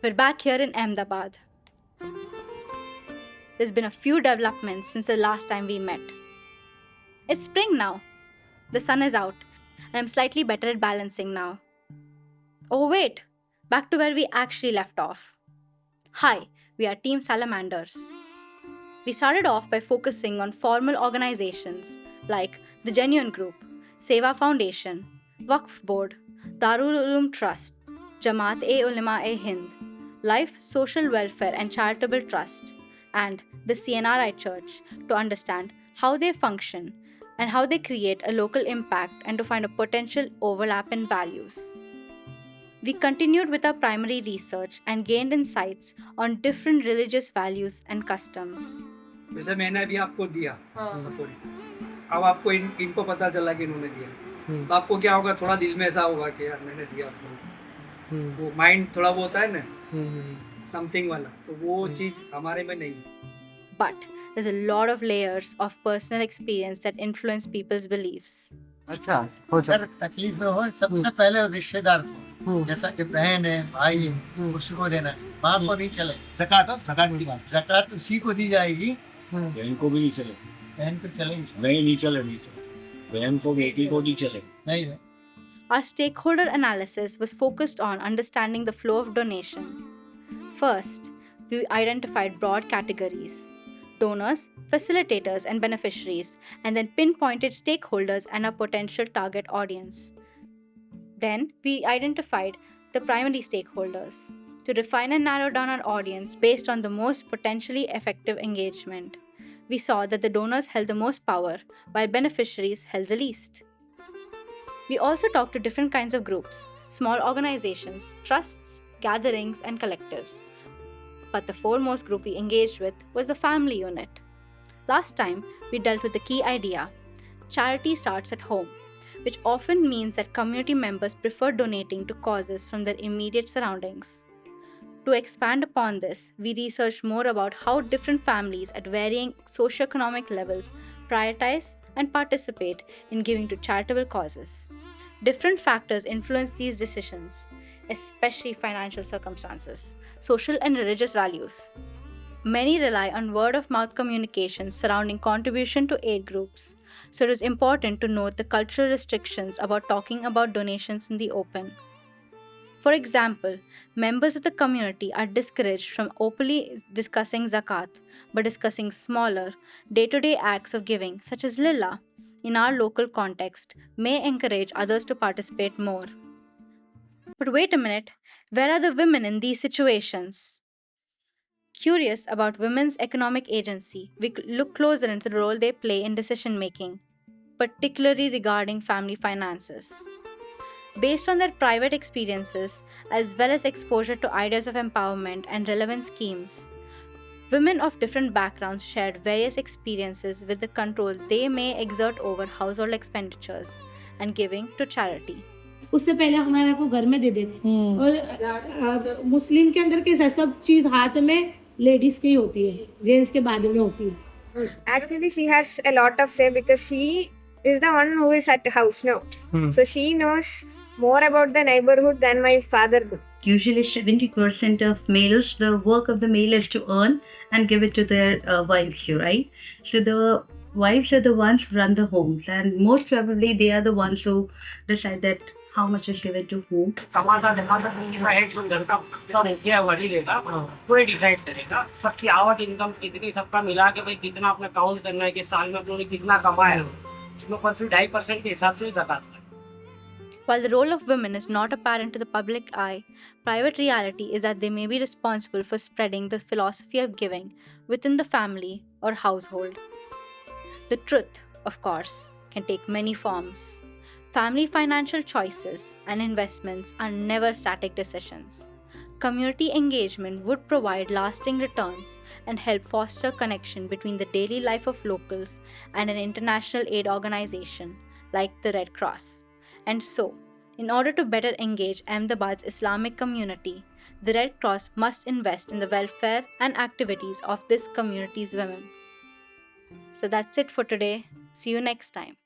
We're back here in Ahmedabad. There's been a few developments since the last time we met. It's spring now. The sun is out, and I'm slightly better at balancing now. Oh, wait! Back to where we actually left off. Hi, we are Team Salamanders. We started off by focusing on formal organizations like the Genuine Group, Seva Foundation, Waqf Board, Darul Uloom Trust, Jamaat-e-Ulema-e-Hind, Life Social Welfare and Charitable Trust, and the CNRI Church to understand how they function and how they create a local impact and to find a potential overlap in values. We continued with our primary research and gained insights on different religious values and customs. जैसे मैंने अभी आपको दिया support, अब आपको इनको पता चला कि इन्होंने दिया, तो आपको क्या होगा, थोड़ा दिल में ऐसा होगा कि यार मैंने दिया आपको, वो माइंड थोड़ा वो होता है ना समथिंग वाला, तो वो चीज हमारे में नहीं है. But there's a lot of layers of personal experience that influence people's beliefs. अच्छा हो अगर तकलीफ में हो सबसे पहले रिश्तेदार को, जैसा कि बहन है भाई है, उसको देना है. माँ को नहीं चले. ज़कात उसी को दी जाएगी. बहन को भी नहीं चले. बहन को चलेगी नहीं चले. बहन को बेटी को नहीं चले. नहीं. Our stakeholder analysis was focused on understanding the flow of donation. First, we identified broad categories: donors, facilitators, and beneficiaries, and then pinpointed stakeholders and our potential target audience. Then, we identified the primary stakeholders to define and narrow down our audience based on the most potentially effective engagement. We saw that the donors held the most power, while beneficiaries held the least. We also talked to different kinds of groups: small organizations, trusts, gatherings, and collectives. But the foremost group we engaged with was the family unit. Last time, we dealt with the key idea: charity starts at home, which often means that community members prefer donating to causes from their immediate surroundings. To expand upon this, we researched more about how different families at varying socioeconomic levels prioritize and participate in giving to charitable causes. Different factors influence these decisions, especially financial circumstances, social and religious values. Many rely on word-of-mouth communication surrounding contribution to aid groups, so it is important to note the cultural restrictions about talking about donations in the open. For example, members of the community are discouraged from openly discussing zakat, but discussing smaller, day-to-day acts of giving, such as lillah, in our local context, may encourage others to participate more. But wait a minute, where are the women in these situations? Curious about women's economic agency, we look closer into the role they play in decision making, particularly regarding family finances. Based on their private experiences, as well as exposure to ideas of empowerment and relevant schemes, women of different backgrounds shared various experiences with the control they may exert over household expenditures and giving to charity. उससे पहले हमारे को घर में दे देते और मुस्लिम के अंदर कैसा सब चीज हाथ में लेडीज की होती है, जेंट्स के बाद में होती है. Actually, she has a lot of say because she is the one who is at the house now. So she knows more about the neighborhood than my father do. Usually 70% of males, the work of the male is to earn and give it to their wives, right? So the wives are the ones who run the homes, and most probably they are the ones who decide that how much is given to whom. कमाता धमाता एक घर का रुपया वही लेगा, कोई decide करेगा सबकी आवक इनकम कितनी, सबका मिला के भाई कितना अपना काउंट करना है कि साल में अपने कितना कमाया, उसमें पर फिर 2.5% के हिसाब से ज़कात. While the role of women is not apparent to the public eye, private reality is that they may be responsible for spreading the philosophy of giving within the family or household. The truth, of course, can take many forms. Family financial choices and investments are never static decisions. Community engagement would provide lasting returns and help foster connection between the daily life of locals and an international aid organization like the Red Cross. And so, in order to better engage Ahmedabad's Islamic community, the Red Cross must invest in the welfare and activities of this community's women. So that's it for today. See you next time.